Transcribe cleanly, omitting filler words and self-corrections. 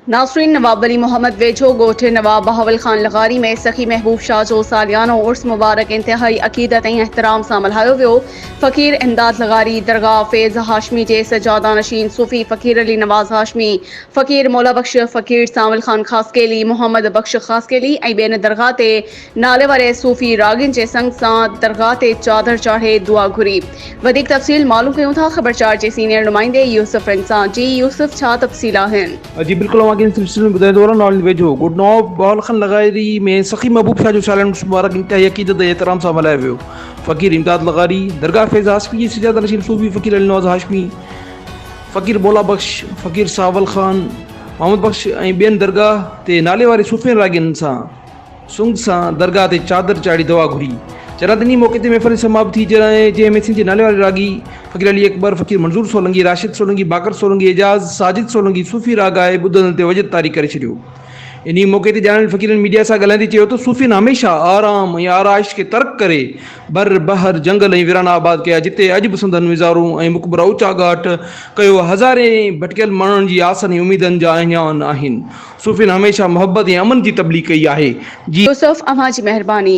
नासरीन, नवाब वली मोहम्मद वेझो गोठ नवाब बहावल खान लगारी में सखी महबूब शाह जो सालियानो उर्स मुबारक इंतहाई अकीदत ऐं एहतराम सां मल्हायो वियो। फ़कीर इमदाद लगारी दरगाह फैज़ हाशमी जे सजादा नशीन सूफ़ी फ़कीर अली नवाज़ हाशमी, फ़कीर मौला बख्श, फ़कीर सावल खान ख़ासकेली, मोहम्मद बख्श ख़ासकेली ऐं ॿियनि दरगाह ते नाले वारे सूफ़ी रागिन जे संग सां दरगाह ते चादर चाढ़े दुआ घुरी। वधीक तफ़सील मालूम कयूं था ख़बरचार जे सीनियर नुमाइंदे यूसुफ इंसान जी। यूसुफ, छा तफ़सील आहिनि? जी बिल्कुल, के सिलसिले में ॿुधाए थो वञा। नाल वेझो गुड नवाब बहावल खान लगारी में सखी महबूब शाह जो सालियानो उर्स मुबारक इंतहाई अकीदत ऐं एहतराम सां मल्हायो वियो। फ़कीर इमदाद लगारी दरगाह फैज़ हाशमी जी सजादा नशीन सूफ़ी फ़कीर अली नवाज़ हाशमी, फ़कीर मौला बख्श, फ़कीर सावल खान, मोहम्मद बख्श ऐं ॿियनि दरगाह ते नाले वारे सूफ़ियुनि रागिन सां सुंग सां दरगाह ते चादर चाढ़ी दुआ घुरी। चरादनी मौके ते महफ़िल समाप्त थी जंहिं में सिंध जे नाले वारे रागी फ़कीर अली अकबर, फ़कीर मंज़ूर सोलंकी, राशिद सोलंकी, बाकर सोलंकी, एजाज़ साजिद सोलंकी सूफ़ी राग आहे ॿुधनि ते वजद तारी करे छॾियो। इन मौके ते ॼाणल फ़कीरनि मीडिया सां ॻाल्हाईंदे चयो त सूफ़ियुनि हमेशह आराम ऐं आराइश खे तर्क करे बर बहर जंगल ऐं विराना आबाद कया, जिते अॼु बि संदन विज़ारूं ऐं मुक़बरा ऊचा घाट कयो हज़ारे भटकियल माण्हुनि जी आसनि ऐं उमीदनि जा अहयान आहिनि। सूफ़ियुनि हमेशह मोहब्बत ऐं अमन जी तबलीग कई आहे। जी यूसुफ, अव्हां जी महिरबानी।